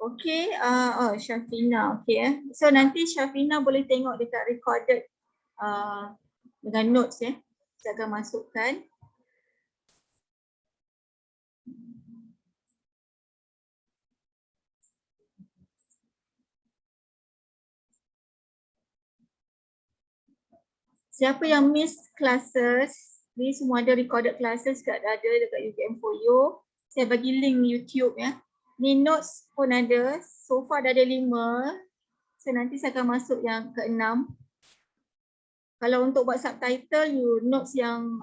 Okay, Syafina, okay. So nanti Syafina boleh tengok dekat recorded dengan notes ya. Saya akan masukkan. Siapa yang miss classes, ni semua ada recorded classes kat ada dekat UKM Folio. Saya bagi link YouTube ya. Ni notes pun ada. So far dah ada 5. So nanti saya akan masuk yang ke-6. Kalau untuk buat subtitle, you notes yang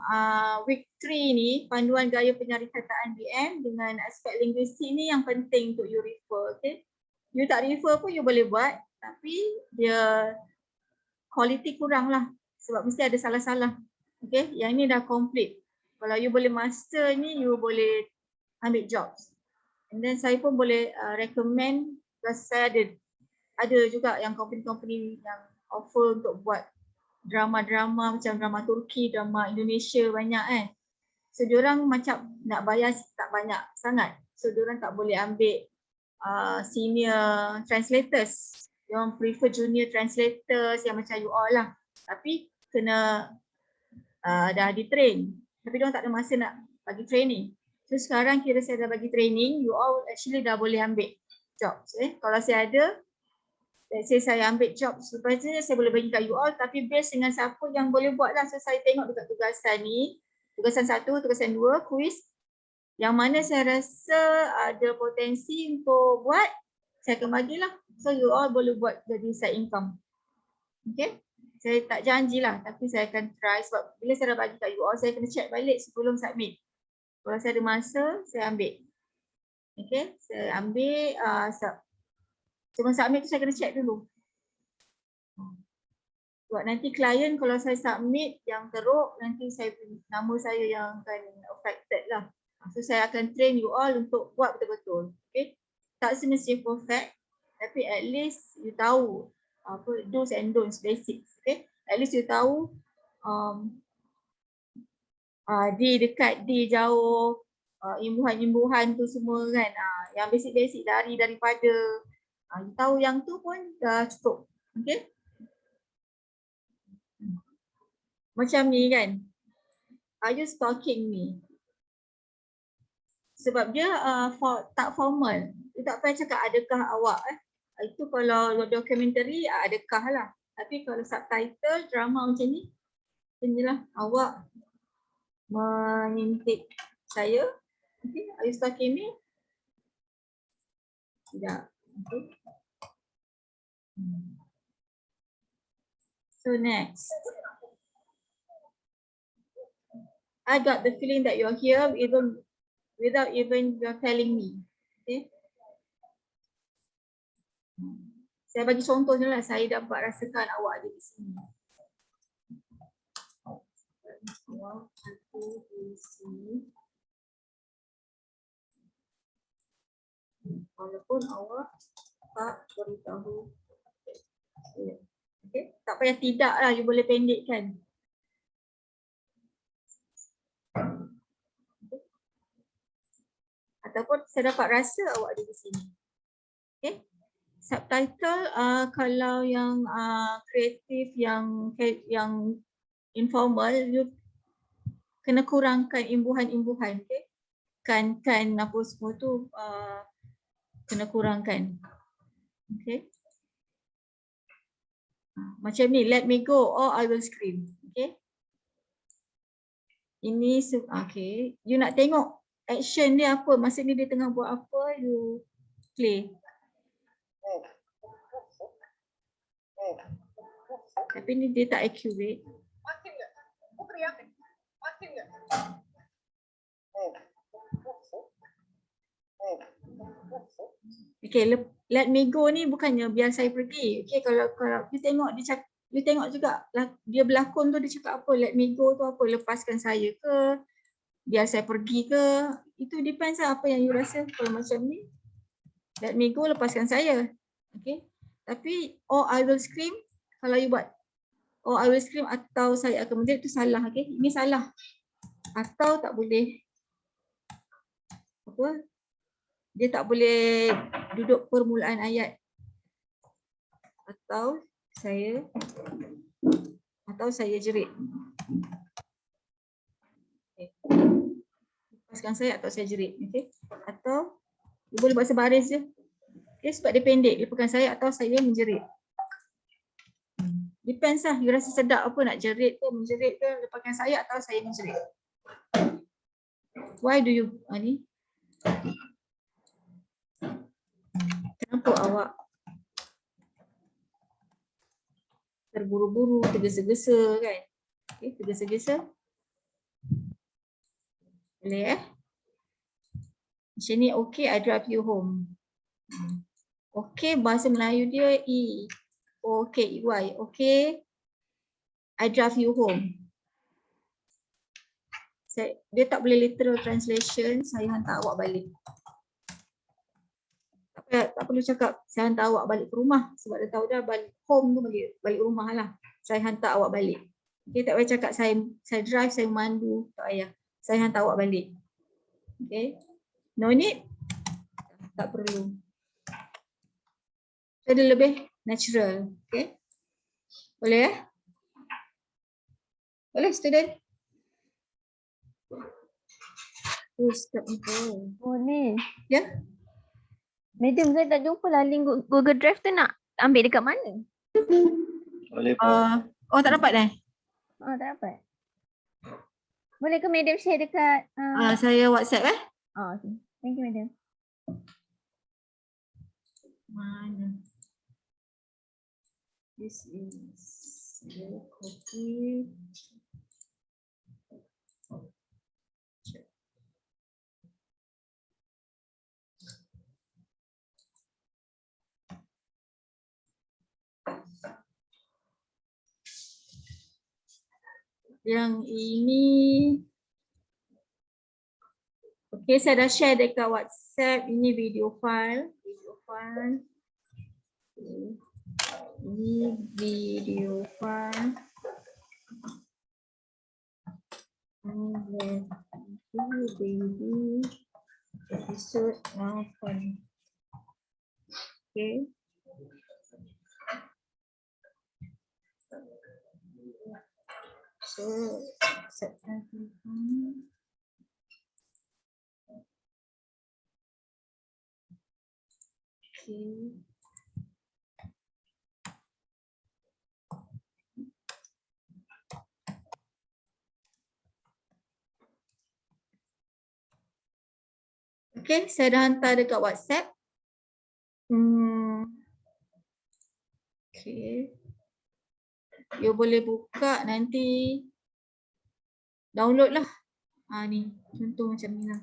week 3 ni, panduan gaya penyarikataan BM dengan aspek linguistik ni yang penting untuk you refer, okay? You tak refer pun you boleh buat, tapi dia quality kurang lah sebab mesti ada salah-salah. Okay, yang ni dah complete. Kalau you boleh master ni, you boleh ambil jobs. And then saya pun boleh recommend, because saya ada juga yang company-company yang offer untuk buat drama-drama macam drama Turki, drama Indonesia banyak kan. So diorang macam nak bayar tak banyak sangat. So diorang tak boleh ambil senior translators. Diorang prefer junior translators yang macam you all lah. Tapi kena dah di-train. Tapi diorang tak ada masa nak bagi training. So sekarang kira saya dah bagi training, you all actually dah boleh ambil jobs. Kalau saya ada, let's say saya ambil job supervisor, saya boleh bagi kat you all, tapi based dengan siapa yang boleh buat lah. So saya tengok dekat tugasan ni, tugasan 1, tugasan 2, quiz, yang mana saya rasa ada potensi untuk buat, saya akan bagilah. So you all boleh buat jadi side income. Okay, saya tak janjilah, tapi saya akan try sebab bila saya dah bagi kat you all, saya kena check balik sebelum submit. Kalau saya ada masa, saya ambil. Okay, saya ambil sebelum submit tu saya kena check dulu. Sebab nanti klien kalau saya submit yang teruk, nanti nama saya yang akan affected lah. So saya akan train you all untuk buat betul-betul. Okay, tak semestinya perfect, tapi at least you tahu apa do's and don'ts, basics. Okay, at least you tahu D dekat D jauh, imbuhan-imbuhan tu semua kan. Yang basic-basic daripada you tahu yang tu pun dah cukup. Okay, macam ni kan, are you stalking me? Sebab dia tak formal. You tak payah cakap adakah awak. Itu kalau documentary adakah lah. Tapi kalau subtitle drama macam ni, inilah awak mengintip saya. Okay, are you stalking me? Tidak. Okay. So next. I got the feeling that you're here even without even you're telling me. Okay. Saya bagi contoh je lah, saya dapat rasakan awak ada di sini. Awak ada di sini. Walaupun awak tak beritahu. Okay. Tak payah tidak lah, you boleh pendekkan. Ataupun saya dapat rasa awak ada di sini. Okay. Subtitle kalau yang kreatif, yang informal, you kena kurangkan imbuhan-imbuhan. Okay. Kan apa semua tu kena kurangkan. Okay. Macam ni, let me go or I will scream. Okay. Ini okay. You nak tengok action dia apa, masa ni dia tengah buat apa, you play. Tapi ni dia tak accurate. Okay, let me go ni bukannya biar saya pergi. Okay, kalau you tengok dia cakap, you tengok juga dia berlakon tu, dia cakap apa, let me go tu apa, lepaskan saya ke, biar saya pergi ke, itu depends lah apa yang you rasa. Kalau macam ni, let me go, lepaskan saya. Okay, tapi or I will scream, kalau you buat or I will scream atau saya akan menjerit, itu salah. Okay, ini salah. Atau tak boleh apa, Dia tak boleh duduk permulaan ayat. Atau saya jerit. Okay. Lepaskan saya atau saya jerit. Okay. Atau dia boleh buat sebaris je. Okay, sebab dia pendek. Lepaskan saya atau saya menjerit. Depends lah. You rasa sedap apa nak jerit ke, menjerit ke, lepaskan saya atau saya menjerit. Why do you ni? Kenapa awak terburu-buru, tergesa-gesa kan? Okay, tergesa-gesa. Boleh Macam ni, okay, I drive you home. Okay, bahasa Melayu dia E. Okay, Y. Okay, I drive you home. Dia tak boleh literal translation, saya hantar awak balik. Tak perlu cakap saya hantar awak balik ke rumah sebab dia tahu dah balik home tu balik rumah lah. Saya hantar awak balik. Okay, tak payah cakap saya drive, saya mandu, tak payah. Saya hantar awak balik. Okay. No need. Tak perlu. Jadi lebih natural. Okay. Boleh Boleh student? Boleh. Ya? Madam, saya tak jumpa lah link Google Drive tu nak ambil dekat mana? Boleh Tak dapat dah? Oh, tak dapat. Boleh ke Madam share dekat Saya WhatsApp Oh, okay. Thank you, Madam. Mana? This is copy. Yang ini, okay, saya dah share dekat WhatsApp. Ini video file. Okay. Ini video file. Baby episode 8. Okay. So, September. Okay. Okay, saya dah hantar dekat WhatsApp. Okay. You boleh buka nanti. Download lah. Ni, contoh macam ni lah.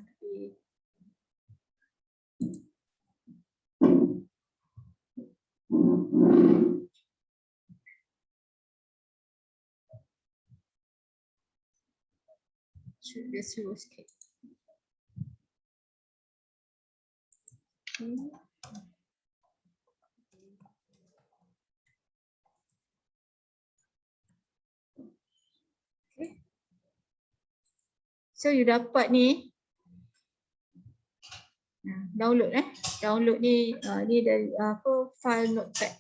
Dia suruh sikit. Okay. So you dapat ni. Download Download ni ni dari file notepad.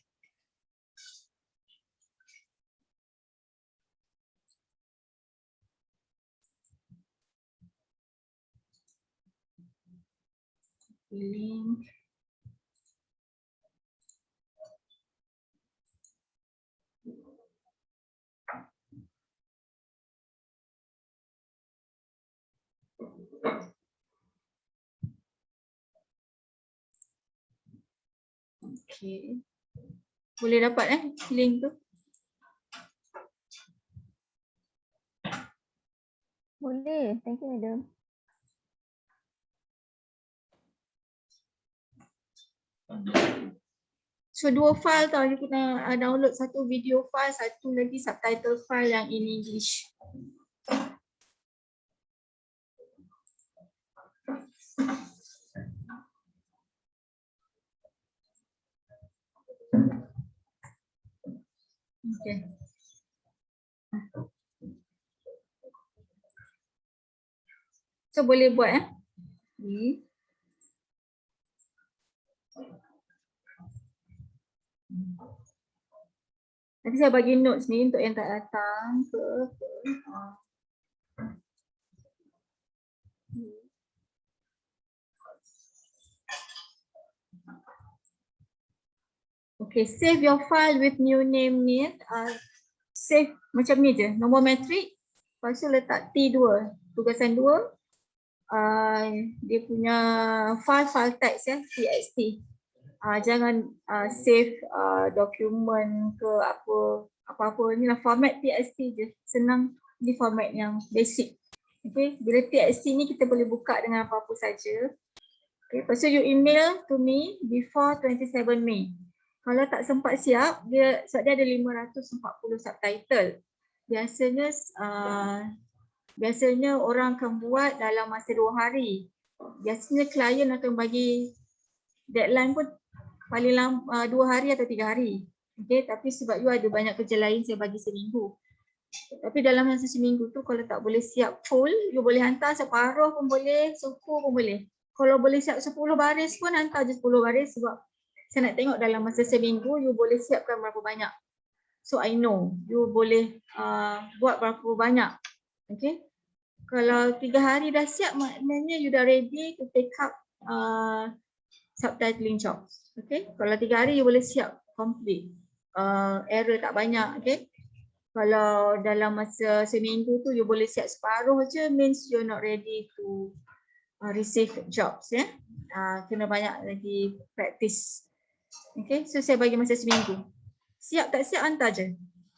Link. Okay. Boleh dapat link tu? Boleh. Thank you, Madam. So 2 file tau, you kena download satu video file, satu lagi subtitle file yang in English. Okay. So boleh buat Nanti saya bagi notes ni untuk yang tak datang ke. Okay, save your file with new name ni. Save macam ni je, nombor matrik. Lepas tu letak T2, tugasan 2. Dia punya file text ya, txt. Jangan save dokumen ke apa-apa ni lah, format txt je. Senang di format yang basic. Okay, bila txt ni kita boleh buka dengan apa-apa saja. Okay, lepas tu you email to me before 27 May. Kalau tak sempat siap, sebab dia ada 540 subtitle. Biasanya orang akan buat dalam masa 2 hari. Biasanya klien akan bagi deadline pun paling lama 2 hari atau 3 hari. Okay, tapi sebab you ada banyak kerja lain, saya bagi seminggu. Tapi dalam masa seminggu tu kalau tak boleh siap full, you boleh hantar separuh pun boleh, suku pun boleh. Kalau boleh siap 10 baris pun hantar je 10 baris sebab saya nak tengok dalam masa seminggu you boleh siapkan berapa banyak. So I know you boleh buat berapa banyak. Okay. Kalau 3 hari dah siap maknanya you dah ready to take up subtitling jobs. Okay. Kalau 3 hari you boleh siap complete. Error tak banyak. Okay. Kalau dalam masa seminggu tu you boleh siap separuh je, means you're not ready to receive jobs. Ya. Kena banyak lagi practice. Okay, so saya bagi masa seminggu. Siap tak siap hantar je.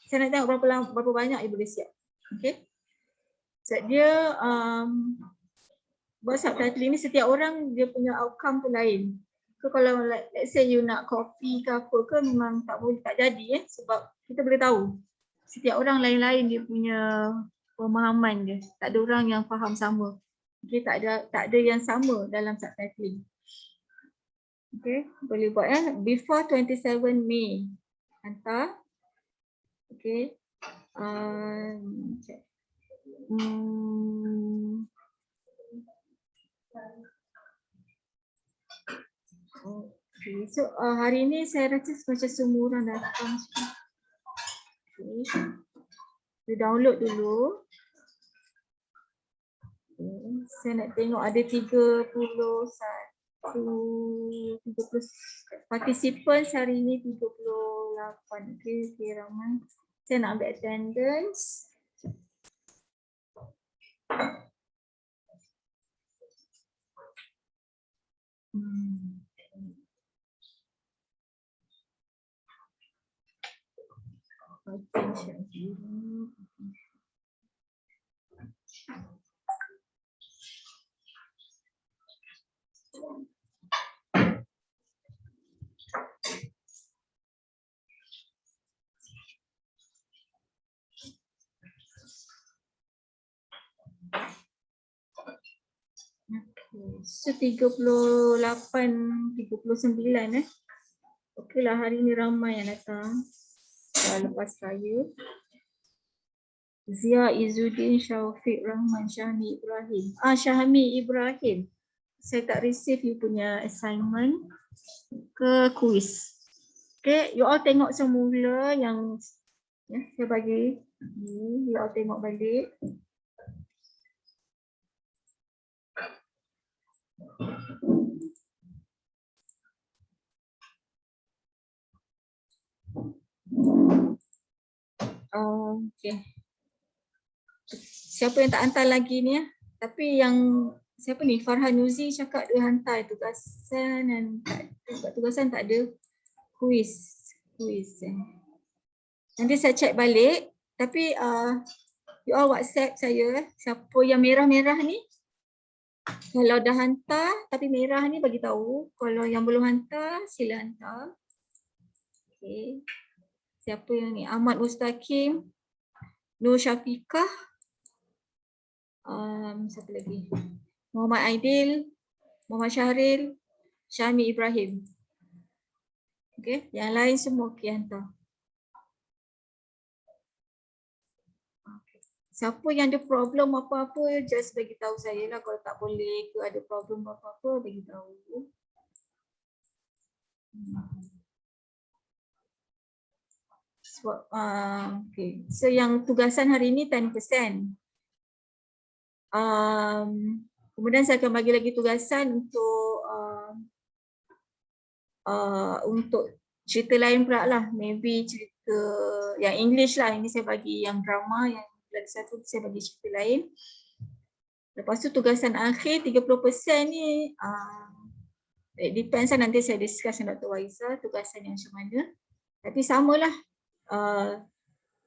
Saya nak tengok berapa banyak you boleh siap. Okay. So dia buat subtitling ni setiap orang dia punya outcome tu lain. So kalau let's say you nak copy ke apa ke memang tak boleh, tak jadi sebab kita boleh tahu. Setiap orang lain-lain dia punya pemahaman dia. Tak ada orang yang faham sama. Okay, tak ada yang sama dalam subtitling. Okay, boleh buat before 27 May. Hantar. Okay. Okay. So hari ni saya rasa macam semua orang datang. Okay. You download dulu. Okay. Saya nak tengok ada 30 participants hari ni 38. Okay, ramai. Saya nak ambil attendance. So 38, 39 Okey lah, hari ni ramai yang datang. Lepas saya Zia Izzuddin, Syaufiq Rahman, Syahmi Ibrahim. Syahmi Ibrahim. Saya tak receive you punya assignment ke quiz. Okay, you all tengok semula yang saya bagi. You all tengok balik. Okay. Siapa yang tak hantar lagi ni Tapi yang siapa ni Farhan Yuzi cakap dia hantar tugasan dan tugasan tak ada quiz. Nanti saya check balik tapi you all WhatsApp saya siapa yang merah-merah ni. Kalau dah hantar tapi merah ni bagi tahu. Kalau yang belum hantar sila hantar. Okay. Siapa yang ni? Ahmad Mustaqim, Nur Syafiqah, siapa lagi? Muhammad Aidil, Muhammad Syahril, Syahmi Ibrahim. Okay, yang lain semua okey hantar. Siapa yang ada problem apa-apa just bagi tahu saya lah. Kalau tak boleh ke ada problem apa-apa bagi tahu. Okay. So yang tugasan hari ini 10%. Kemudian saya akan bagi lagi tugasan untuk cerita lain pula lah. Maybe cerita yang English lah. Ini saya bagi yang drama, yang lagi satu saya bagi cerita lain. Lepas tu tugasan akhir 30% ni it depends lah, nanti saya discuss dengan Dr. Waiza tugasan yang macam mana. Tapi samalah.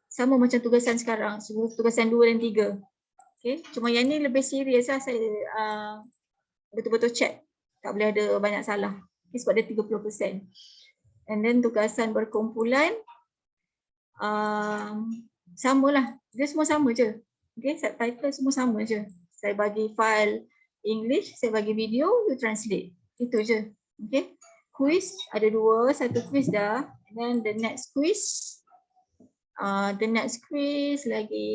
Sama macam tugasan sekarang, tugasan 2 dan 3. Okay. Cuma yang ni lebih serius lah, saya betul-betul check. Tak boleh ada banyak salah. Okay, sebab dia 30%. And then tugasan berkumpulan, samalah. Dia semua sama je. Okay, subtitle semua sama je. Saya bagi file English, saya bagi video, you translate. Itu je. Okay. Quiz ada 2, satu quiz dah. And then the next quiz lagi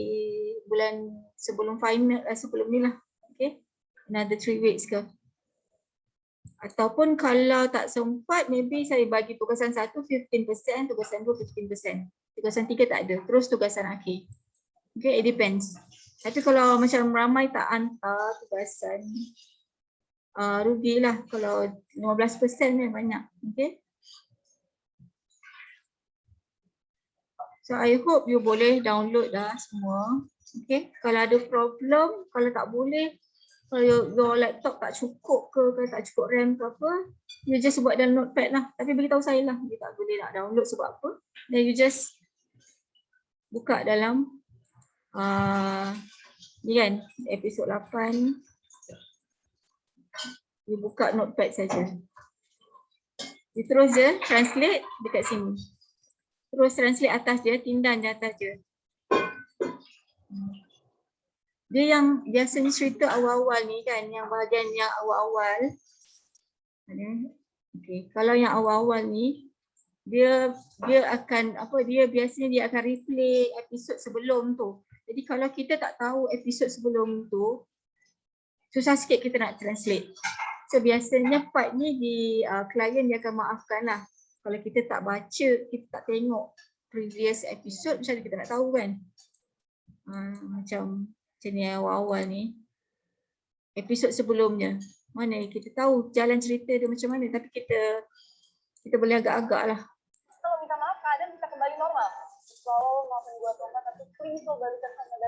bulan sebelum final, sebelum ni lah. Okay. Another 3 weeks ke. Ataupun kalau tak sempat, maybe saya bagi tugasan 1 15%, tugasan 2 15%. Tugasan 3 tak ada. Terus tugasan akhir. Okay, it depends. Tapi kalau macam ramai tak hantar tugasan, rugilah. Kalau 15% ni banyak. Okay. So I hope you boleh download dah semua. Okay. Kalau ada problem, kalau tak boleh, kalau your laptop tak cukup ke, kalau tak cukup RAM ke apa, you just buat dalam notepad lah. Tapi beritahu saya lah, dia tak boleh nak download sebab apa. Then you just buka dalam ni kan, episod 8. You buka notepad saja. You terus je translate dekat sini. Terus translate atas je, tindan je atas je. Dia yang biasanya cerita awal-awal ni kan, yang bahagian yang awal-awal. Okay. Kalau yang awal-awal ni, dia akan biasanya akan replay episod sebelum tu. Jadi kalau kita tak tahu episod sebelum tu, susah sikit kita nak translate. So biasanya part ni klien dia akan maafkan lah. Kalau kita tak baca, kita tak tengok previous episode, macam mana kita nak tahu kan? Macam ni awal-awal ni. Episod sebelumnya. Mana kita tahu jalan cerita dia macam mana, tapi kita boleh agak-agak lah. Kalau minta maaf, keadaan bisa kembali normal. Kalau maafin gua atau enggak, tapi please lo balikan sama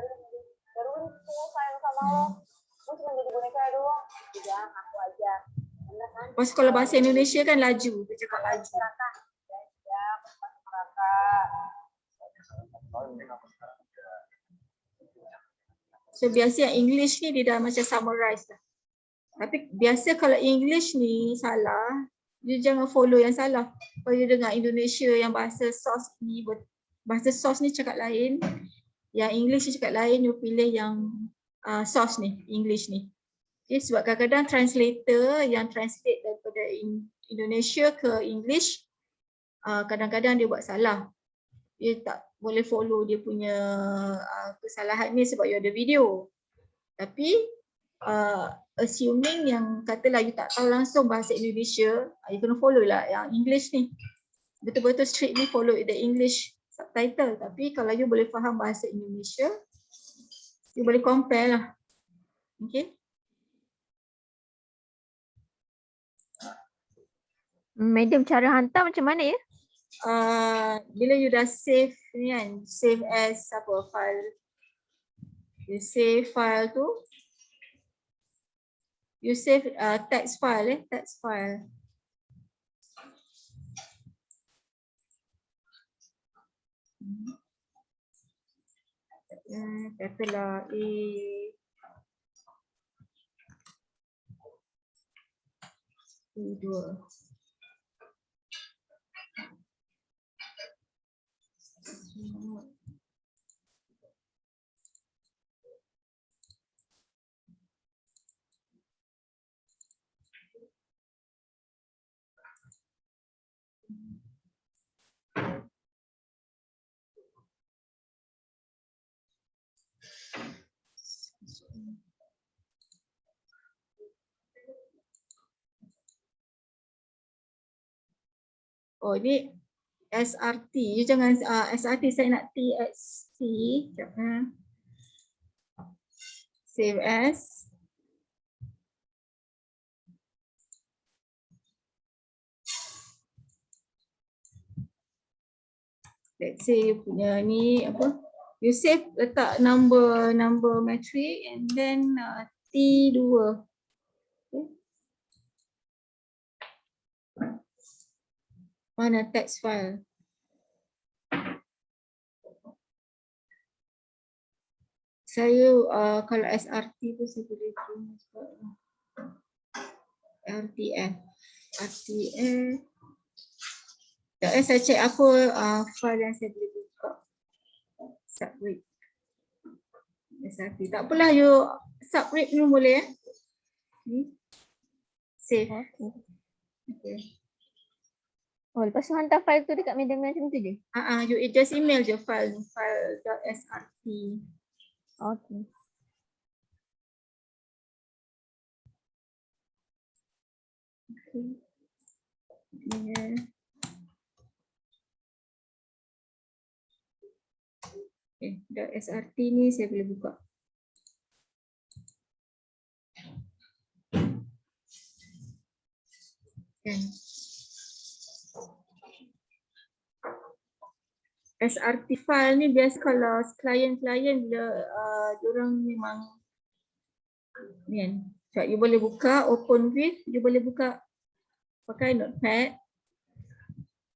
Darwin semua sayang sama lo. Gue cuma jadi boneka doang. Udah, aku aja. Bener kan? Pas kalau bahasa Indonesia kan laju, dia cakap laju. Ya, pas neraka. So biasa yang English ni dia dah macam summarize lah. Tapi biasa kalau English ni salah, you jangan follow yang salah. Kalau you dengar Indonesia yang bahasa source ni cakap lain, yang English ni cakap lain, you pilih yang source ni, English ni. Okay, sebab kadang-kadang translator yang translate daripada Indonesia ke English, kadang-kadang dia buat salah. Dia tak boleh follow dia punya kesalahan ni sebab you ada video. Tapi assuming yang katalah you tak tahu langsung bahasa Indonesia, you kena follow lah yang English ni. Betul-betul strictly follow the English subtitle. Tapi kalau you boleh faham bahasa Indonesia, you boleh compare lah. Okay. Madam, cara hantar macam mana ya? Bila you dah save ni kan, save as file. You save file tu. You save text file text file. Katalah E2. Oh, ini SRT. You jangan SRT, saya nak TXT. Sekejap. Save as. Let's say you punya ni apa? You save, letak number matric and then T2. Okay. Mana text file? Saya kalau SRT tu saya boleh guna juga. RTF. Saya cek apa file yang saya boleh buka. Subread. SRT. Tak apalah, you subread dulu boleh ya. Save. Okay. Oh, lepas tu hantar file tu dekat medium macam tu je? You just email je file.srt. Okay. Okay. Yeah. Okay, .srt ni saya boleh buka. Okay. SRT file ni biasa kalau klien-klien bila diorang memang ni kan. So, you boleh buka open with, you boleh buka pakai notepad.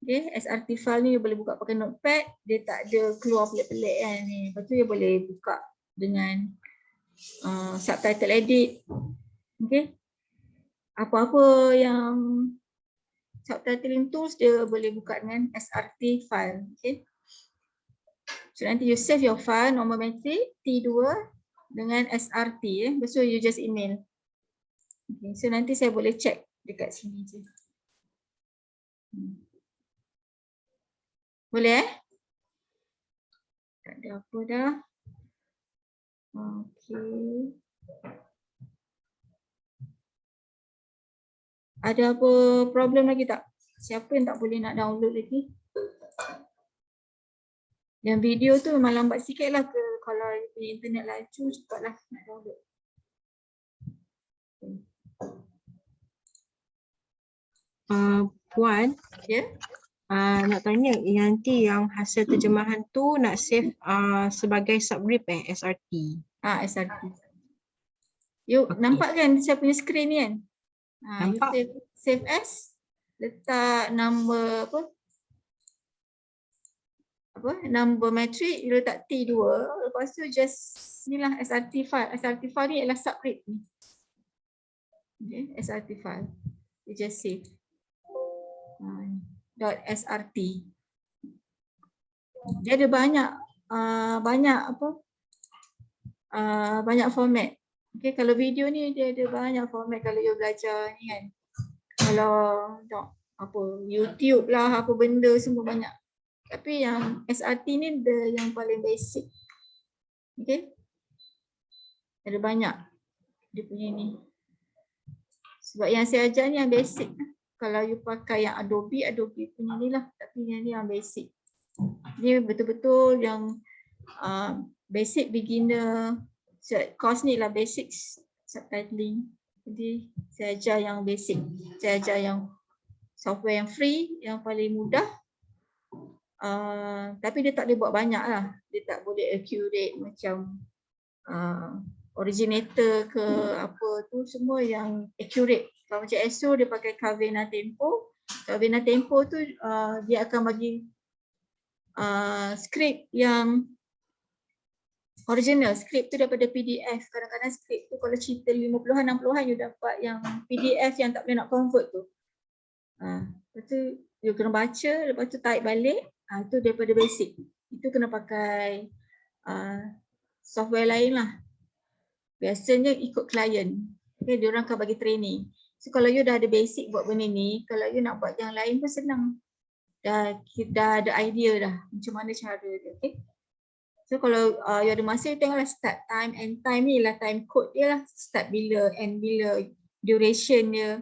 Okay, SRT file ni you boleh buka pakai notepad, dia tak ada keluar pelik-pelik kan ni. Lepas tu you boleh buka dengan subtitle edit. Okay. Apa-apa yang subtitling tools dia boleh buka dengan SRT file. Okay. So nanti you save your file normal metric T2 dengan SRT. So you just email. Okay. So nanti saya boleh check dekat sini je. Boleh Tak ada apa dah. Okay. Ada apa problem lagi tak? Siapa yang tak boleh nak download lagi? Yang video tu memang lambat sikit lah ke kalau punya internet laju cepatlah nak download. Puan, Ya? nak tanya nanti yang hasil terjemahan tu nak save sebagai subrip SRT. SRT. You nampak kan saya punya screen ni kan? Nampak. You save as, letak number number matric, you letak T2, lepas tu just inilah SRT file. SRT file ni ialah subread ni. Okay, SRT file. You just save. .srt. Dia ada banyak format. Okay, kalau video ni dia ada banyak format kalau you belajar ni kan. Kalau YouTube lah, apa benda semua banyak. Tapi yang SRT ni dia yang paling basic. Okay. Ada banyak dia punya ni. Sebab yang saya ajar ni yang basic. Kalau you pakai yang Adobe punya ni lah. Tapi yang ni yang basic. Ni betul-betul yang basic beginner. Course ni lah basic subtitling. Jadi saya ajar yang basic. Saya ajar yang software yang free, yang paling mudah. Tapi dia tak boleh buat banyak lah. Dia tak boleh accurate macam originator ke apa tu, semua yang accurate. Kalau macam ESO dia pakai Kavena Tempo. Kavena Tempo tu dia akan bagi skrip yang original. Skrip tu daripada PDF. Kadang-kadang skrip tu kalau cerita 50-an, 60-an you dapat yang PDF yang tak boleh nak convert tu. Lepas tu you kena baca, lepas tu type balik. Itu daripada basic. Itu kena pakai software lain lah. Biasanya ikut klien. Okay, dia orang akan bagi training. So kalau you dah ada basic buat benda ni, kalau you nak buat yang lain pun senang. Dah ada idea dah macam mana cara dia. Okay. So kalau you ada masa, you tengoklah start time, end time ni lah time code dia lah. Start bila, end bila, duration dia.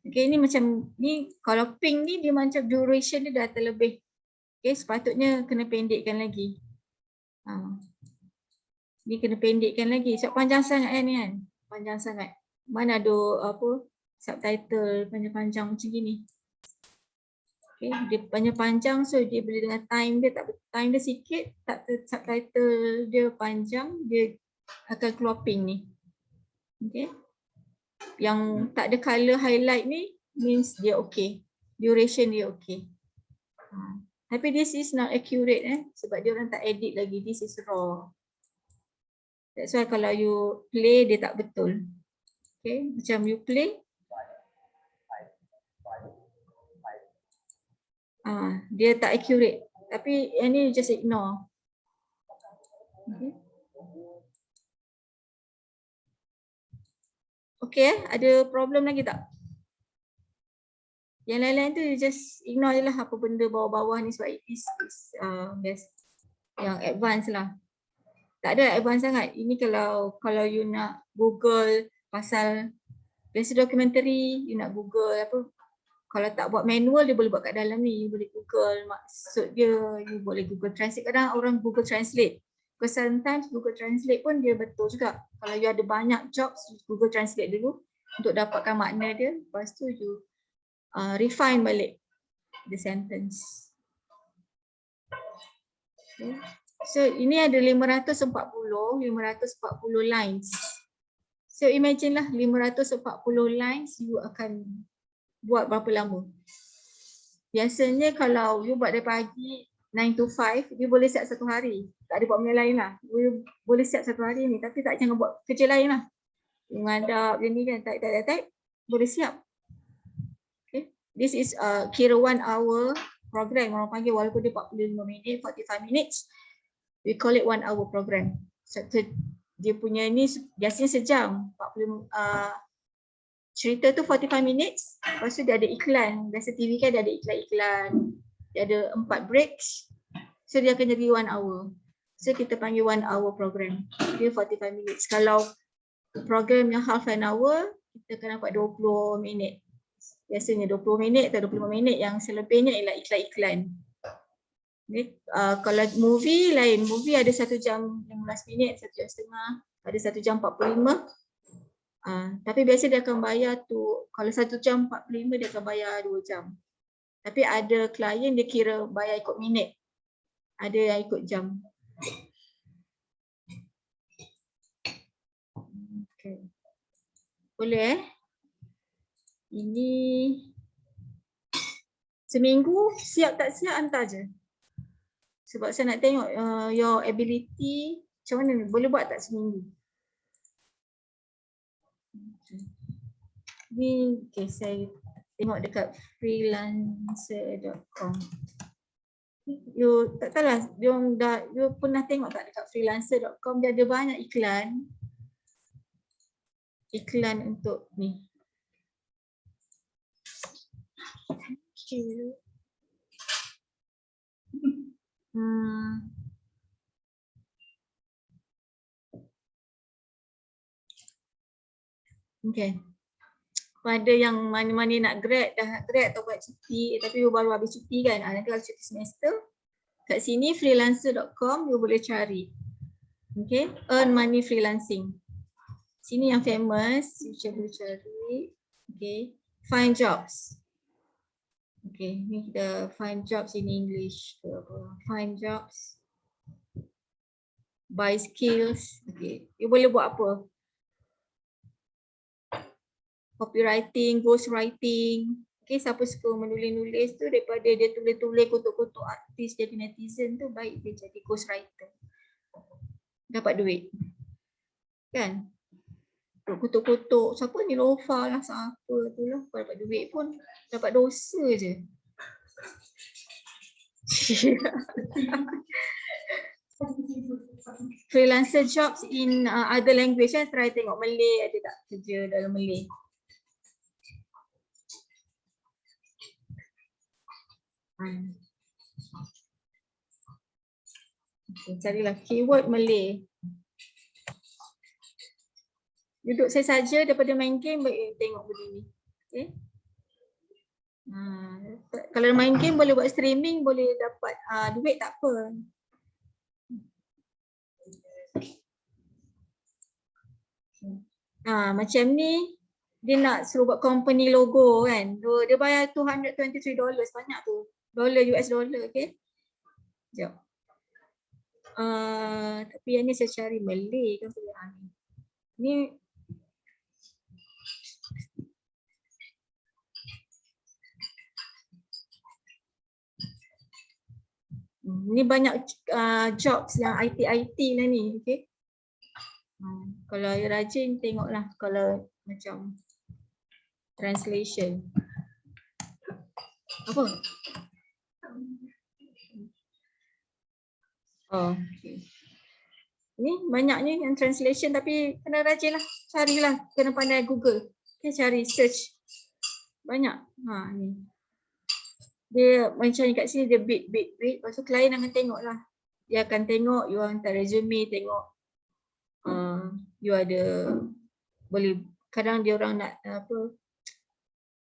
Okay, ni macam ni kalau ping ni dia macam duration dia dah terlebih Okay, sepatutnya kena pendekkan lagi. Ni kena pendekkan lagi. Sebab panjang sangat kan ni kan. Panjang sangat. Mana ada apa subtitle panjang-panjang macam gini. Okay, dia panjang-panjang so dia boleh dengan time dia sikit, tak subtitle dia panjang, dia akan keluar pink ni. Okay. Yang tak ada colour highlight ni means dia okay. Duration dia okay. Tapi this is not accurate sebab dia orang tak edit lagi. This is raw. That's why kalau you play dia tak betul. Okay, macam you play. Dia tak accurate. Tapi yang ni just ignore. Okay. Okay, ada problem lagi tak? Yang lain-lain tu just ignore je lah apa benda bawah-bawah ni sebab it is best. Yang advance lah. Tak ada advance sangat. Ini kalau you nak Google pasal basic documentary, you nak Google apa. Kalau tak buat manual, dia boleh buat kat dalam ni. You boleh Google maksud dia, you boleh Google Translate. Kadang orang Google Translate. Because sometimes Google Translate pun dia betul juga. Kalau you ada banyak jobs, Google Translate dulu untuk dapatkan makna dia. Lepas tu you refine balik the sentence. Okay. So ini ada 540 lines. So imagine lah 540 lines you akan buat berapa lama. Biasanya kalau you buat dari pagi 9 to 5, you boleh siap satu hari. Tak ada buat benda lain lah. You boleh siap satu hari ni tapi tak jangan buat kerja lain lah. You ngadap je ni kan, type, boleh siap. Okay. This is kira 1 hour program orang panggil walaupun dia 45 minit, 45 minutes. We call it 1 hour program. So, dia punya ni biasanya sejam. 40 cerita tu 45 minutes. Lepas tu dia ada iklan. Biasa TV kan dia ada iklan-iklan. Dia ada 4 breaks. So dia akan jadi 1 hour. So kita panggil 1 hour program. Dia 45 minutes. Kalau program yang half an hour, kita akan dapat 20 minit. Biasanya 20 minit atau 25 minit. Yang selebihnya ialah iklan-iklan. Okay. Kalau movie lain, movie ada 1 jam 15 minit, 1 jam setengah, ada 1 jam 45. Tapi biasa dia akan bayar tu, kalau 1 jam 45 dia akan bayar 2 jam. Tapi ada klien dia kira bayar ikut minit, ada yang ikut jam. Okay. Boleh Ini seminggu siap tak siap hantar je. Sebab saya nak tengok your ability macam mana ni, boleh buat tak seminggu. Ni okay, saya tengok dekat freelancer.com. You tak tahulah, you pernah tengok tak dekat freelancer.com dia ada banyak iklan. Iklan untuk ni. Okay. Okay. Pada yang mana-mana nak grad, dah grad atau buat cuti, tapi you baru habis cuti kan, nanti kalau cuti semester, kat sini freelancer.com you boleh cari. Okay, earn money freelancing. Sini yang famous, you boleh cari. Okay, find jobs. Okay, ni kita find jobs in English. Find jobs. Buy skills. Okay, you boleh buat apa? Copywriting, ghostwriting. Okay, siapa suka menulis-nulis tu daripada dia tulis-tulis kutuk-kutuk artis jadi netizen tu, baik dia jadi ghostwriter. Dapat duit. Kan? Kutuk-kutuk, siapa ni Lofa lah, siapa tu lah, dapat duit pun dapat dosa je. Freelancer jobs in other language kan, try tengok Malay ada tak kerja dalam Malay. Okay, carilah keyword Malay. Duduk saya saja daripada main game, baik tengok benda ni. Okay. Kalau main game boleh buat streaming, boleh dapat duit tak apa. Macam ni dia nak suruh buat company logo kan. Dia bayar $223, banyak tu. US dollar, okay. Sekejap. Tapi yang ni saya cari Malay kan boleh. Ni ni banyak jobs yang IT lah ni, okay. Kalau you rajin tengoklah kalau macam translation. Apa? Okay. Ni banyaknya yang translation tapi kena rajin lah, carilah, kena pandai Google. Okay, cari search. Banyak. Ni. Dia macam ni kat sini dia bid. Lepas tu klien akan tengok lah. Dia akan tengok you hantar resume, tengok you ada boleh, kadang dia orang nak apa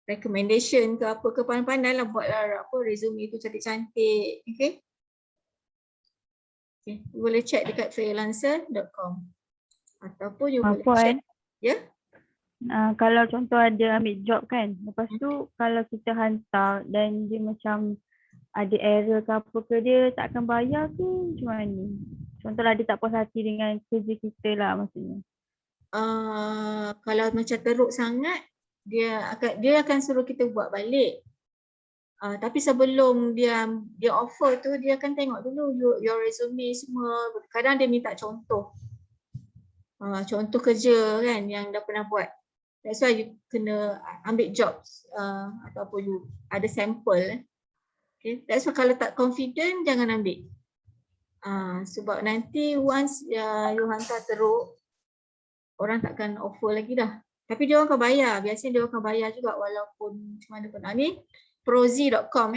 recommendation ke apa ke, pandai-pandai lah buatlah apa resume tu cantik-cantik. Okay. Okay, boleh check dekat freelancer.com ataupun you boleh check. Ya? Kalau contoh ada ambil job kan, lepas tu kalau kita hantar dan dia macam ada error ke apa ke, dia tak akan bayar ke macam mana? Contohlah dia tak puas hati dengan kerja kita lah maksudnya. Kalau macam teruk sangat, dia akan suruh kita buat balik. Tapi sebelum dia offer tu, dia akan tengok dulu your resume semua. Kadang dia minta contoh. Contoh kerja kan yang dah pernah buat. That's why you kena ambil jobs ataupun you ada sampel. Okay. That's why kalau tak confident jangan ambil. Sebab nanti once you hantar teruk, orang takkan offer lagi dah. Tapi dia orang akan bayar. Biasanya dia orang akan bayar juga walaupun macam mana pun. Ni Prozee.com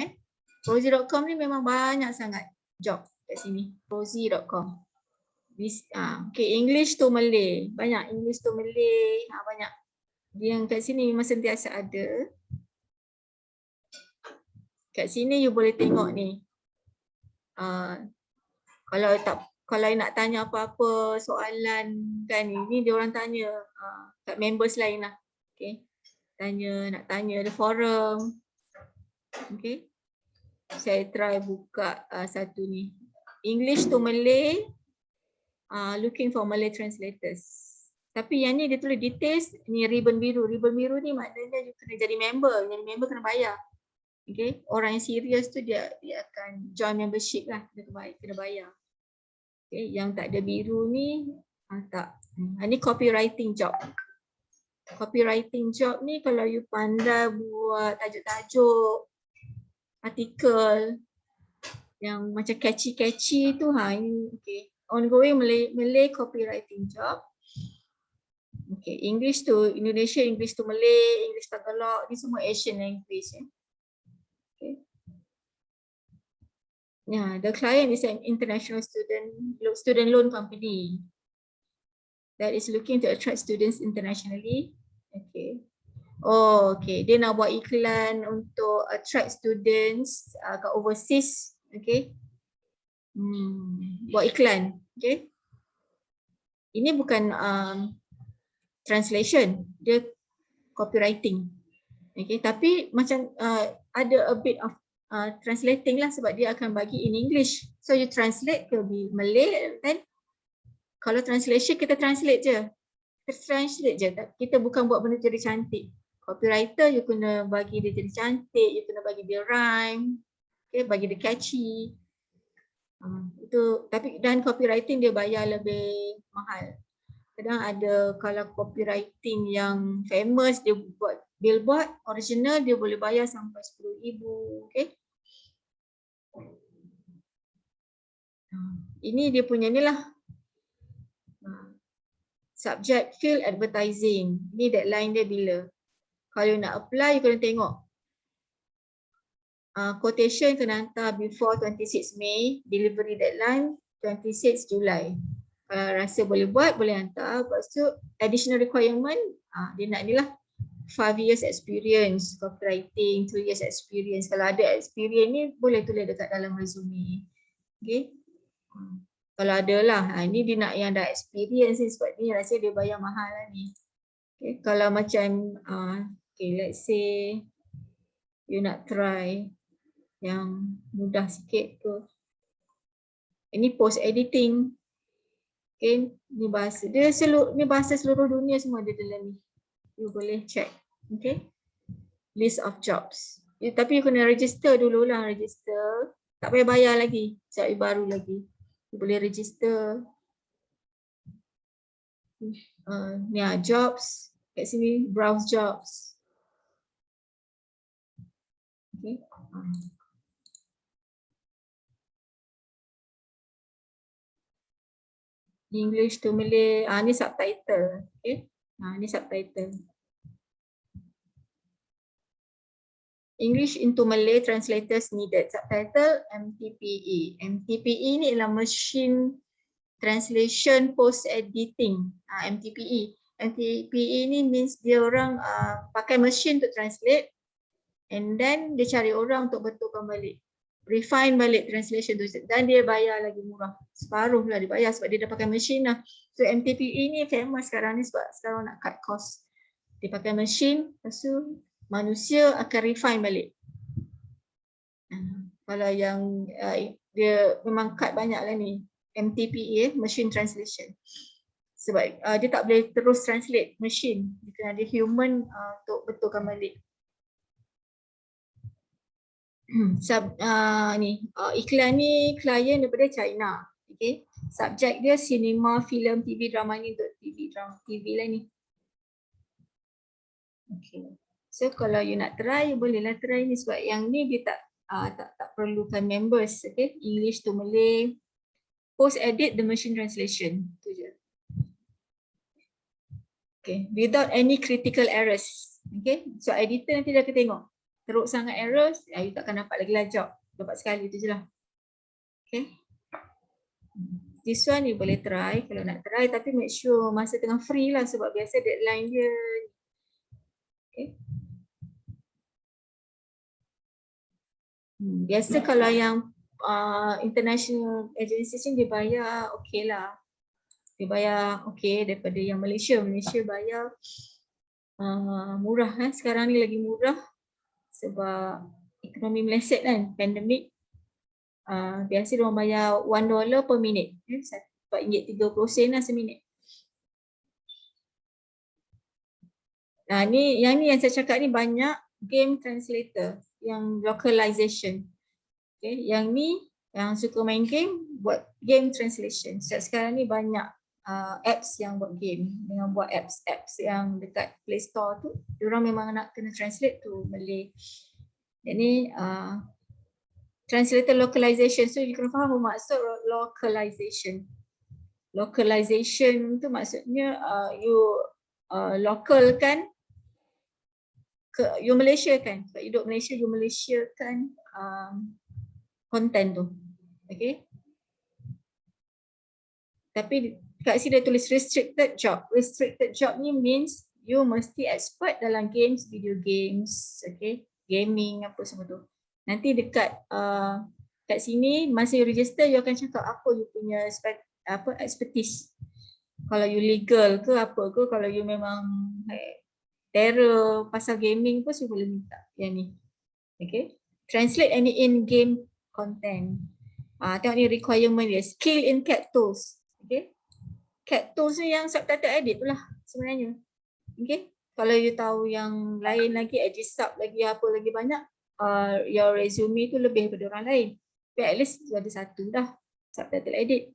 Prozee.com ni memang banyak sangat job kat sini. Prozee.com. Okay, English to Malay. Banyak English to Malay. Banyak. Dia yang kat sini memang sentiasa ada. Kat sini you boleh tengok ni. Kalau nak tanya apa-apa soalan kan ni dia orang tanya kat members lain lah. Okay. Nak tanya ada forum. Okay. Saya try buka satu ni. English to Malay, looking for Malay translators. Tapi yang ni dia tulis details ni ribbon biru. Ribbon biru ni maknanya you kena jadi member. Jadi member kena bayar. Okay. Orang yang serius tu dia akan join membership lah. Kena bayar. Okay, yang tak ada biru ni tak. Ni copywriting job. Copywriting job ni kalau you pandai buat tajuk-tajuk artikel yang macam catchy tu ini okay. Ongoing Malay copywriting job. Okay, English to Indonesia, English to Malay, English Tagalog, ni semua Asian language. Okay. Yeah, the client is an international student loan company that is looking to attract students internationally. Okay. Okay. Dia nak buat iklan untuk attract students kat overseas. Okay. Buat iklan. Okay. Ini bukan translation. Dia copywriting. Okay. Tapi macam ada a bit of translating lah sebab dia akan bagi in English. So you translate to be Malay, then kalau translation kita translate je. Kita bukan buat benda jadi cantik. Copywriter you kena bagi dia jadi cantik, you kena bagi dia rhyme, okay, bagi dia catchy. Itu tapi dan copywriting dia bayar lebih mahal. Kadang ada kalau copywriting yang famous dia buat billboard original dia boleh bayar sampai 10,000, okay. Ini dia punya ni lah. Subject field advertising. Ni deadline dia bila. Kalau nak apply you kena tengok. Quotation kena hantar before 26 May, delivery deadline 26 Julai. Kalau rasa boleh buat boleh hantar. Lepas tu additional requirement dia nak ni lah. 5 years experience copywriting, 2 years experience. Kalau ada experience ni boleh tulis dekat dalam resume. Okay. Kalau ada lah, ni dia nak yang dah experience ni, sebab ni rasa dia bayar mahal lah ni. Okay. Kalau macam, okay, let's say you nak try yang mudah sikit tu. Ini post editing. Okay, ni bahasa dia ni bahasa seluruh dunia semua ada dalam ni. You boleh check. Okay. List of jobs. Tapi you kena register dululah, register. Tak payah bayar lagi. Sebab you baru lagi. You boleh register. Ni jobs. Kat sini browse jobs. Okay. English to Malay. Ni subtitle. Okay. Ni subtitle. English into Malay translators needed. Subtitle MTPE. MTPE ni adalah machine translation post editing. MTPE. MTPE ni means dia orang pakai machine untuk translate and then dia cari orang untuk betulkan balik. Refine balik translation tu dan dia bayar lagi murah. Separuh lah dia bayar sebab dia dah pakai machine lah. So MTPE ni famous sekarang ni sebab sekarang nak cut cost. Dia pakai machine, lepas tu manusia akan refine balik. Kalau yang dia memang cut banyak lah ni. MTPE, machine translation. Sebab dia tak boleh terus translate machine. Dia kena ada human untuk betulkan balik. Iklan ni klien daripada China. Okay. Subjek dia cinema, filem, TV, drama ni untuk TV lah ni. Okay. So kalau you nak try, bolehlah try ni sebab yang ni dia tak perlukan members. Okay. English to Malay. Post edit the machine translation. Tu je. Okay. Without any critical errors. Okay. So editor nanti dia akan tengok. Teruk sangat errors, you takkan dapat lagi lah job. Dapat sekali tu je lah. Okay. This one you boleh try kalau nak try, tapi make sure masa tengah free lah sebab biasa deadline dia. Okay. Biasa kalau yang international agencies ni dia bayar okay lah. Dia bayar okay daripada yang Malaysia. Malaysia bayar murah kan. Sekarang ni lagi murah. Sebab ekonomi meleset kan, pandemik. Biasa diorang bayar $1 per minit. RM4.30 lah seminit. Yang saya cakap ni banyak game translator, yang localization. Okay, yang ni, yang suka main game, buat game translation. Sekarang ni banyak apps yang buat game, dengan buat apps yang dekat Play Store tu, diorang memang nak kena translate tu Malay. Jadi translator localization, so you kena faham maksud localization. Localization tu maksudnya you local kan, you Malaysia kan, sebab you duduk Malaysia, you Malaysia kan content tu. Okay. Tapi kat sini dia tulis restricted job. Restricted job ni means you mesti expert dalam games, video games, okay, gaming apa semua tu. Nanti dekat kat sini masa you register, you akan cakap apa you punya expertise. Kalau you legal ke apa ke, kalau you memang terror pasal gaming pun you boleh minta yang ni. Okay. Translate any in-game content. Tengok ni requirement dia, skill in CAT tools. Okay. CAT tools ni yang subtitle edit tu lah sebenarnya. Okay. Kalau you tahu yang lain lagi, edit sub lagi apa lagi banyak, your resume tu lebih daripada orang lain. But at least ada satu dah, subtitle edit.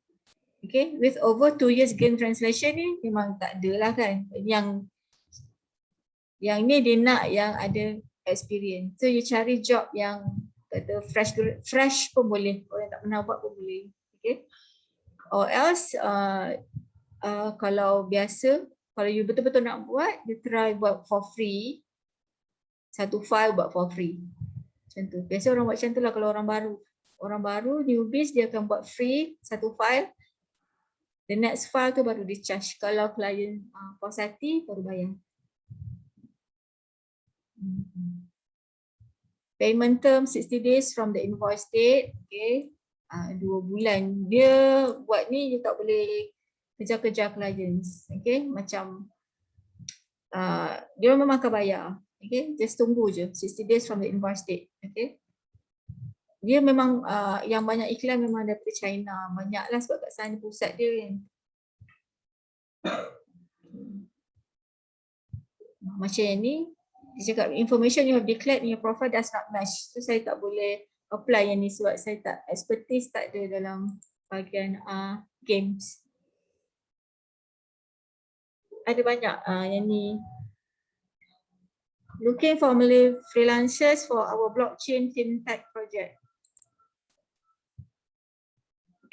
Okay. With over 2 years game translation ni memang tak ada lah kan. Yang ni dia nak yang ada experience. So you cari job yang kata fresh pun boleh. Orang tak pernah buat pun boleh. Okay. Or else kalau biasa, kalau you betul-betul nak buat, you try buat for free. Satu file buat for free. Macam tu. Biasa orang buat macam tu lah kalau orang baru. Orang baru, newbies, dia akan buat free satu file. The next file tu baru di charge. Kalau klien puas hati, baru bayar. Payment term 60 days from the invoice date. Okay. 2 bulan. Dia buat ni, dia tak boleh kejar-kejar clients. Okay. Macam dia memang akan bayar. Okay. Just tunggu je. 60 days from the invoice date. Okay. Dia memang yang banyak iklan memang daripada China. Banyaklah sebab kat sana pusat dia kan. Macam yang ni, dia cakap information you have declared in your profile does not match. So saya tak boleh apply yang ni sebab saya tak expertise tak ada dalam bahagian games. Ada banyak yang ni. Looking for Malay freelancers for our blockchain fintech project.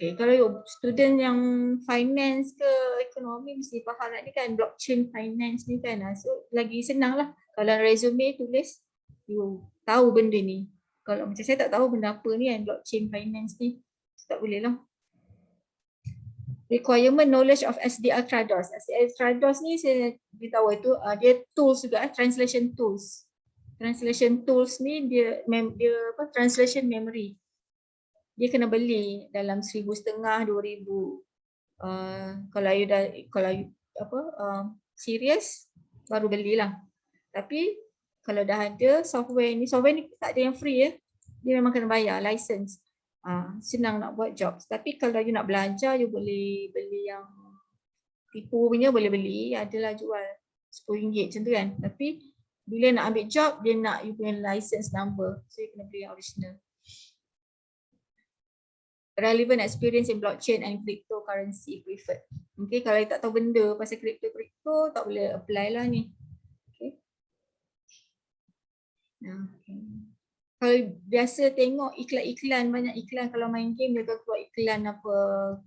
Okay, kalau student yang finance ke ekonomi mesti faham nak ni kan, blockchain finance ni kan. So lagi senang lah. Kalau resume tulis, you tahu benda ni. Kalau macam saya tak tahu benda apa ni kan, blockchain finance ni, tak boleh lah. Requirement knowledge of SDR Trados. SDR Trados ni saya beritahu itu dia tools juga, translation tools. Translation tools ni dia translation memory. Dia kena beli dalam 1,500, 2,000. Kalau you serius baru belilah. Tapi kalau dah ada software ni tak ada yang free ya. Dia memang kena bayar license. Senang nak buat jobs. Tapi kalau you nak belajar, you boleh beli yang tipu punya, boleh beli. Adalah jual RM10 macam tu kan. Tapi bila nak ambil job, dia nak you punya license number. So you kena beli yang original. Relevant experience in blockchain and cryptocurrency preferred. Okay, kalau you tak tahu benda pasal crypto tak boleh apply lah ni. Okay. Okay. Kalau biasa tengok iklan-iklan, banyak iklan kalau main game dia akan keluar iklan apa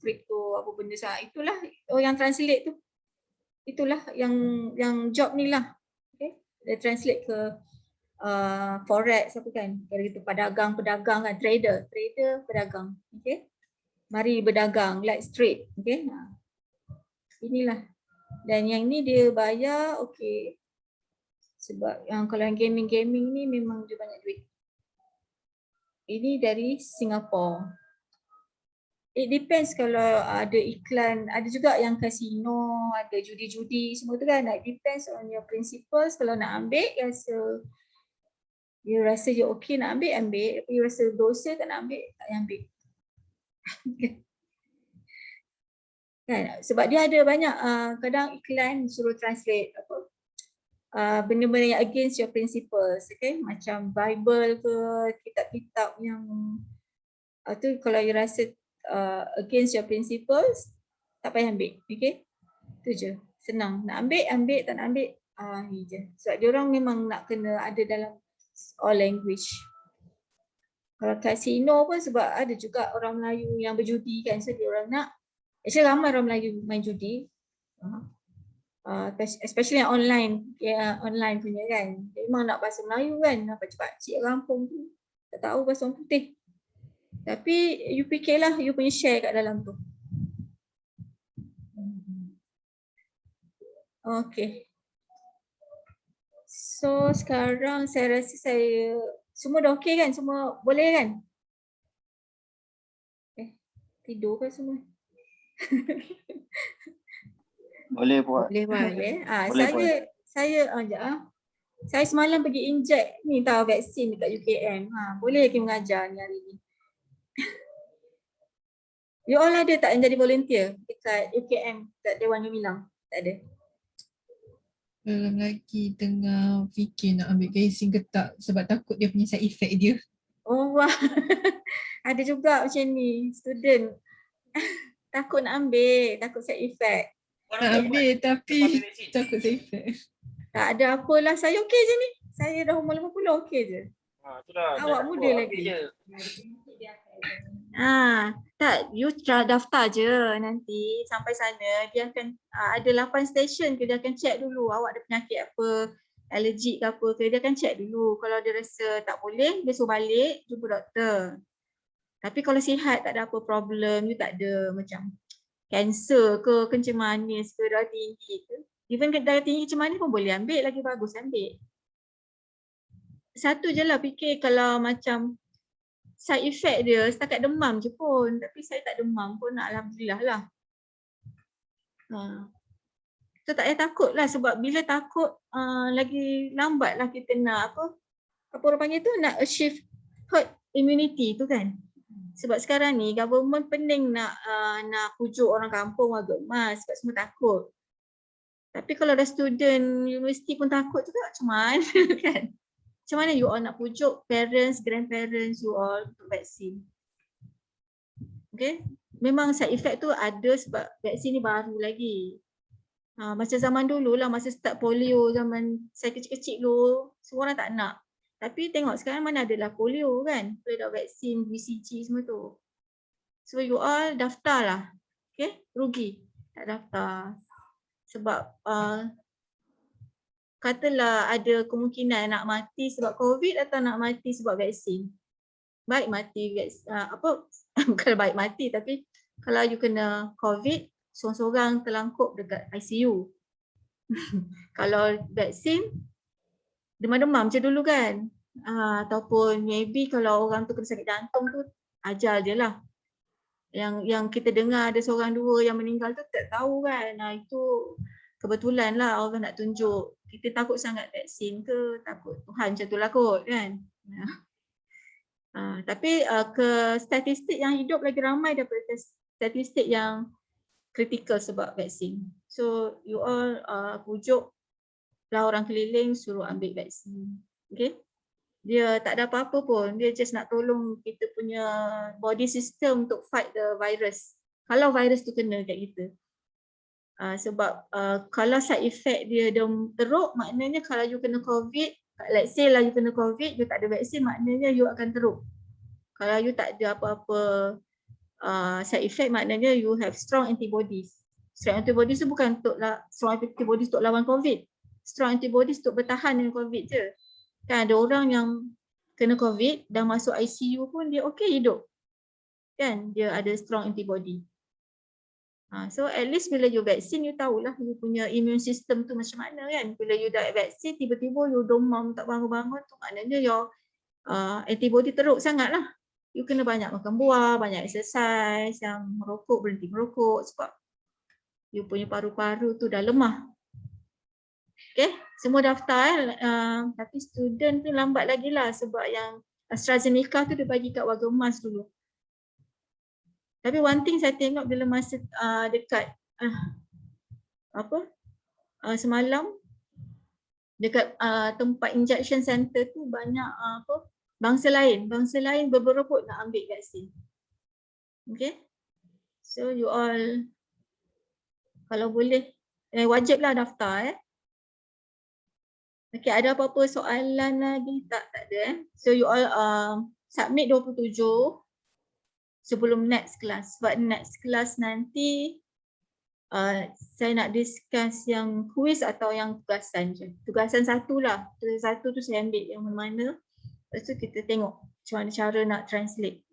crypto apa benda sah. Itulah yang translate tu. Itulah yang job ni lah. Okay. Dia translate ke forex apa kan. Kalau gitu pedagang kan, trader, pedagang. Okay. Mari berdagang, let's trade. Okay. Inilah. Dan yang ni dia bayar, okay. Sebab yang kalau yang gaming ni memang dia banyak duit. Ini dari Singapore. It depends kalau ada iklan, ada juga yang kasino, ada judi-judi semua tu kan. It depends on your principles. Kalau nak ambil, you rasa you okay nak ambil. Tapi you rasa dosa tak nak ambil, tak payah ambil. Kan? Sebab dia ada banyak kadang iklan suruh translate apa benda-benda yang against your principles, okay? Macam Bible ke, kitab-kitab yang tu kalau you rasa against your principles, tak payah ambil, okay? Tu je, senang. Nak ambil, tak nak ambil, ni je. Sebab diorang memang nak kena ada dalam all language. Kalau kasino pun sebab ada juga orang Melayu yang berjudi kan, so diorang nak, actually ramai orang Melayu main judi. Especially yang online punya kan. Dia memang nak bahasa Melayu kan. Pakcik-pakcik kampung tu tak tahu bahasa orang putih. Tapi you fikirlah you punya share kat dalam tu. Okay. So sekarang saya rasa semua dah okay kan? Semua boleh kan? Tidur kan semua? Boleh buat. Boleh buat. Boleh. Boleh, Saya semalam pergi inject ni tahu vaksin dekat UKM. Boleh lagi mengajar ni hari ni. You all ada tak yang jadi volunteer dekat UKM, dekat Dewan Gemilang? Tak ada. Belum lagi tengah fikir nak ambil casing ke tak sebab takut dia punya side effect dia. Oh wah. Ada juga macam ni, student takut nak ambil, takut side effect. Nak ambil tapi takut side effect. Tak ada apalah, saya okey je ni. Saya dah umur 50 okey je. Awak muda lagi. Tak, you daftar je nanti sampai sana dia akan ada 8 stesen ke, dia akan check dulu awak ada penyakit apa, allergic ke apa ke, dia akan check dulu. Kalau dia rasa tak boleh, dia suruh balik jumpa doktor. Tapi kalau sihat tak ada apa problem, you tak ada macam kanser ke, kencing manis ke, darah tinggi ke. Even darah tinggi kencing manis pun boleh ambil, lagi bagus ambil. satu je lah fikir kalau macam side effect dia setakat demam je pun. Tapi saya tak demam pun, alhamdulillah lah. So tak payah takut lah, sebab bila takut lagi lambat lah kita nak apa orang panggil tu, nak achieve herd immunity tu kan. Sebab sekarang ni government pening nak pujuk orang kampung agak emas sebab semua takut. Tapi kalau dah student universiti pun takut juga, macam mana kan? Macam mana you all nak pujuk parents, grandparents you all untuk vaksin? Okay, memang side effect tu ada sebab vaksin ni baru lagi. Macam zaman dulu lah, masa start polio, zaman saya kecil-kecil dulu, semua orang tak nak. Tapi tengok sekarang mana adalah polio kan, boleh dah vaksin, BCG semua tu. So you all daftar lah, okay, rugi tak daftar. Sebab katalah ada kemungkinan nak mati sebab COVID atau nak mati sebab vaksin. Baik mati, bukan baik mati, tapi kalau you kena COVID, seorang-seorang terlangkup dekat ICU. Kalau vaksin, demam-demam je dulu kan. Ataupun maybe kalau orang tu kena sakit jantung tu, ajal je lah. Yang kita dengar ada seorang dua yang meninggal tu tak tahu kan. Itu kebetulan lah Allah nak tunjuk. Kita takut sangat vaksin ke takut Tuhan macam tu lah kot kan. Tapi ke statistik yang hidup lagi ramai daripada statistik yang kritikal sebab vaksin. So you all pujuk lah orang keliling suruh ambil vaksin. Okay. Dia tak ada apa-apa pun. Dia just nak tolong kita punya body system untuk fight the virus. Kalau virus tu kena kat kita. Sebab kalau side effect dia teruk, maknanya kalau you kena COVID, let's say lah you kena COVID, you tak ada vaksin, maknanya you akan teruk. Kalau you tak ada apa-apa side effect, maknanya you have strong antibodies. Strong antibodies tu bukan untuk strong antibodies untuk lawan COVID. Strong antibodies untuk bertahan dengan COVID je. Kan ada orang yang kena COVID, dah masuk ICU pun dia okey hidup. Kan dia ada strong antibody. So at least bila you vaksin, you tahulah you punya immune system tu macam mana kan. Bila you dah vaksin, tiba-tiba you demam tak bangun-bangun tu, maknanya your antibody teruk sangat lah. You kena banyak makan buah, banyak exercise, yang merokok berhenti merokok sebab you punya paru-paru tu dah lemah. Okay, semua daftar tapi student tu lambat lagi lah sebab yang AstraZeneca tu dia bagi kat warga emas dulu. Tapi one thing saya tengok bila masa dekat semalam dekat tempat injection center tu banyak bangsa lain berebut nak ambil vaksin. Okay, so you all kalau boleh wajiblah daftar. Okay, ada apa-apa soalan lagi? Tak ada. So you all submit 27 sebelum next class. Sebab next class nanti saya nak discuss yang quiz atau yang tugasan je. Tugasan satu lah. Tugasan satu tu saya ambil yang mana-mana. Lepas tu kita tengok macam mana cara nak translate.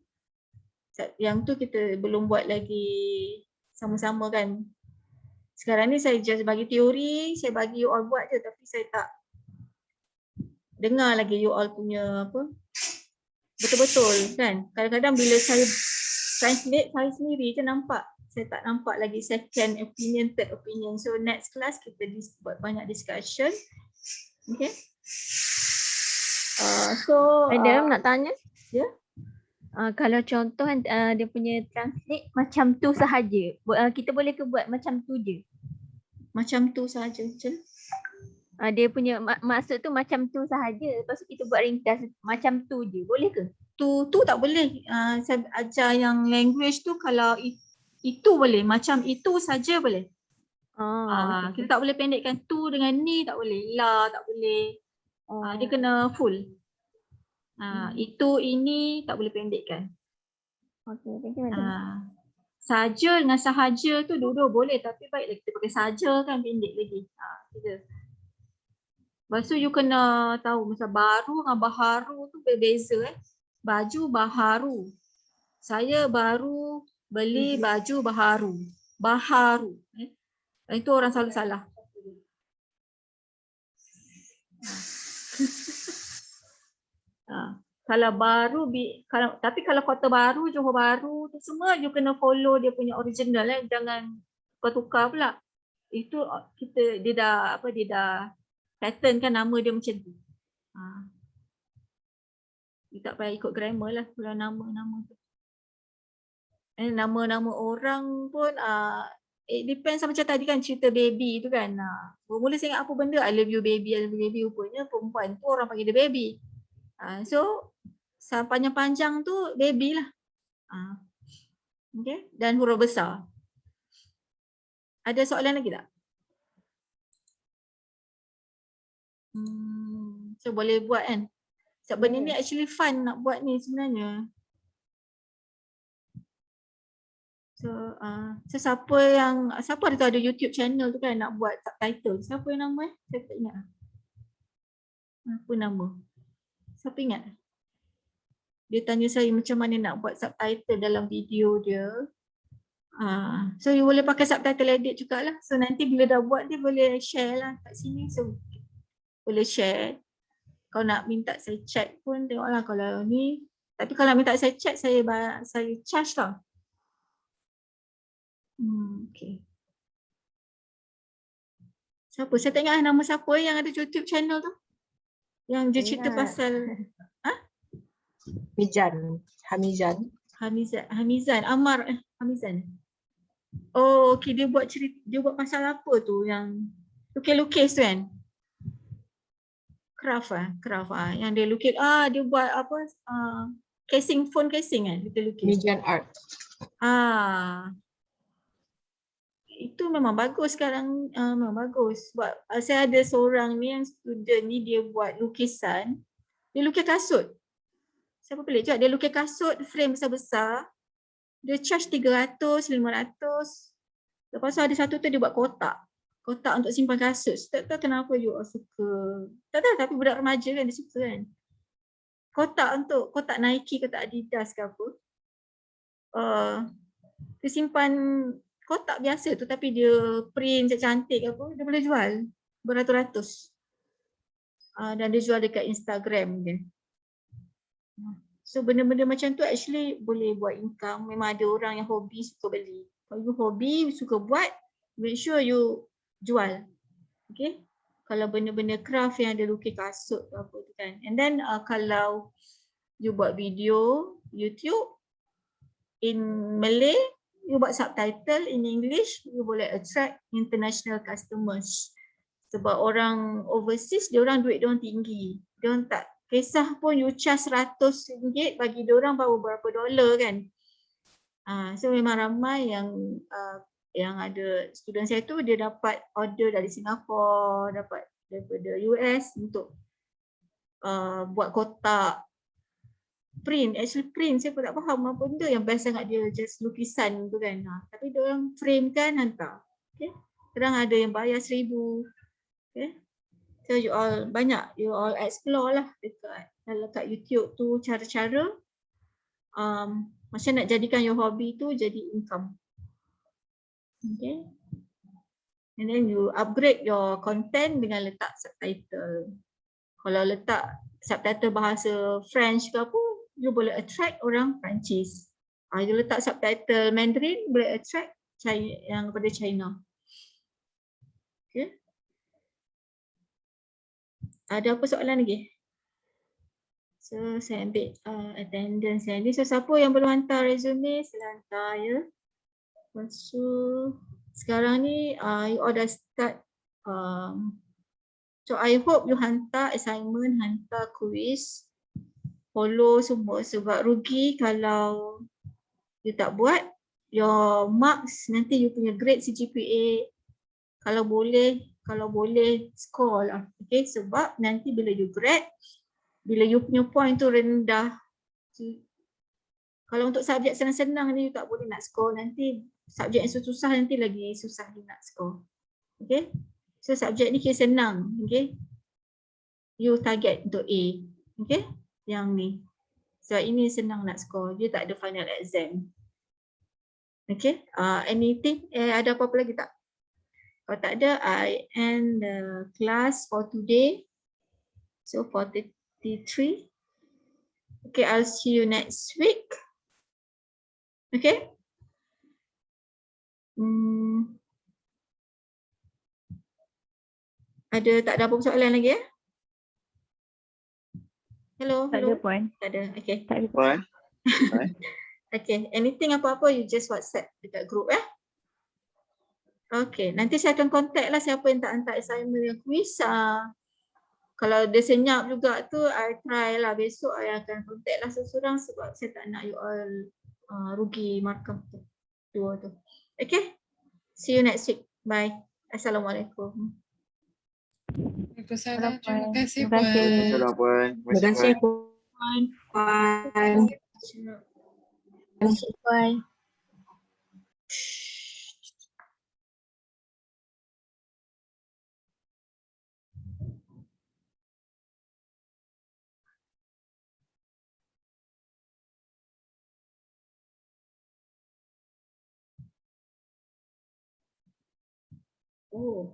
Yang tu kita belum buat lagi sama-sama kan. Sekarang ni saya just bagi teori, saya bagi you all buat je, tapi saya tak dengar lagi you all punya betul-betul kan. Kadang-kadang bila saya translate saya sendiri je nampak, saya tak nampak lagi second opinion, third opinion. So next class kita buat banyak discussion. Okay. Madam nak tanya? Ya. Kalau contoh dia punya translate macam tu sahaja, kita boleh ke buat macam tu je? Macam tu sahaja. Dia punya maksud tu macam tu sahaja. Lepas tu kita buat ringkas macam tu je. Boleh ke? Tu tak boleh. Saya ajar yang language tu kalau itu boleh. Macam itu saja boleh. Kita tak boleh pendekkan tu dengan ni, tak boleh. La tak boleh. Dia kena full. Itu, ini tak boleh pendekkan. Okay, thank you madam. Saja dengan sahaja tu dua-dua boleh, tapi baiklah kita pakai saja kan, pendek lagi. Kita. Lepas tu you kena tahu macam baru dengan baharu tu berbeza. Baju baharu. Saya baru beli baju baharu. Baharu. Itu orang selalu salah. Kalau baru, tapi kalau Kota Baru, Johor Baru tu semua you kena follow dia punya original jangan tukar pula. Itu dia dah pattern kan nama dia macam tu. You tak payah ikut grammar lah kalau nama-nama tu. Nama-nama orang pun it depends macam tadi kan cerita baby tu kan. Mula saya ingat apa benda I love you baby, rupanya perempuan tu orang panggil dia baby. So panjang-panjang tu baby lah. Okay. Dan huruf besar. Ada soalan lagi tak? So boleh buat kan? Sebab benda ni actually fun nak buat ni sebenarnya. So siapa ada YouTube channel tu kan nak buat subtitle. Siapa yang nama Saya tak ingat. Apa nama? Siapa ingat? Dia tanya saya macam mana nak buat subtitle dalam video dia. So you boleh pakai subtitle edit jugalah. So nanti bila dah buat dia boleh share lah kat sini. So boleh share. Kalau nak minta saya check pun tengoklah kalau ni. Tapi kalau minta saya check saya charge tau. Okay. Siapa? Saya tak ingat nama siapa yang ada YouTube channel tu. Yang dia cerita pasal Hamizan. Hamizan. Oh, okay, dia buat pasal apa tu yang lukis-lukis tu kan? Craft yang dia lukis. Dia buat apa? Phone casing kan? Dia lukis. Mijan Art. Itu memang bagus sekarang. Memang bagus. Sebab saya ada seorang ni yang student ni dia buat lukisan. Dia lukis kasut. Siapa pelik juga. Dia lukis kasut frame besar-besar. Dia charge 300, 500. Lepas tu ada satu tu dia buat kotak. Kotak untuk simpan kasut. Tak tahu kenapa you all suka. Tak tahu tapi budak remaja kan dia suka kan. Kotak Nike, kotak Adidas ke apa. Dia simpan kotak biasa tu tapi dia print cantik apa. Dia boleh jual beratus-ratus. Dan dia jual dekat Instagram dia. So benda-benda macam tu actually boleh buat income. Memang ada orang yang hobi suka beli. Kalau you hobi, suka buat, make sure you jual. Okay. Kalau benda-benda craft yang ada lukis kasut apa tu kan. And then kalau you buat video YouTube in Malay, you buat subtitle in English, you boleh attract international customers. Sebab orang overseas, dia orang duit dia orang tinggi. Dia orang tak kisah pun you charge RM100 bagi dia orang baru berapa dolar kan. So memang ramai yang ada student saya tu dia dapat order dari Singapura, dapat daripada US untuk buat kotak print. Actually print saya pun tak faham apa benda yang best sangat dia just lukisan tu kan. Tapi dia orang frame kan hantar. Okay. Kadang ada yang bayar RM1,000. Okay. So you all explore lah dekat YouTube tu cara-cara macam nak jadikan your hobby tu jadi income. Okay. And then you upgrade your content dengan letak subtitle. Kalau letak subtitle bahasa French ke apa, you boleh attract orang Perancis. You letak subtitle Mandarin boleh attract yang daripada China. Okay. Ada apa soalan lagi? So saya ambil attendance yang ni. So siapa yang belum hantar resume sila hantar ya. Lepas tu sekarang ni you all dah start. So I hope you hantar assignment, hantar quiz, follow semua sebab rugi kalau you tak buat. Your marks nanti you punya grade CGPA kalau boleh score lah. Okay, sebab nanti bila you grad, bila you punya point tu rendah, kalau untuk subjek senang-senang ni you tak boleh nak score, nanti subjek yang susah nanti lagi susah you nak score. Okay, so subjek ni kira senang. Okay, you target untuk A. Okay, yang ni sebab ini senang nak score, dia tak ada final exam. Okay, anything, ada apa-apa lagi tak? Kalau tak ada, I end the class for today. So 43. Okay, I'll see you next week. Okay. Tak ada apa soalan lagi ya? Hello, Tak ada hello. Puan. Tak ada. Okay. Tak ada. Puan. Okay, anything apa-apa you just WhatsApp dekat group ya. Okay, nanti saya akan contact lah siapa yang tak hantar assignment yang quiz. Kalau dia senyap juga tu, I try lah besok I akan contact lah seseorang sebab saya tak nak you all rugi markah tu. Dua tu. Okay, see you next week. Bye. Assalamualaikum. Waalaikumsalam. Terima Puan. kasih Terima kasih. Puan. Salam Puan. Terima kasih Bye. Puan. Bye. Oh.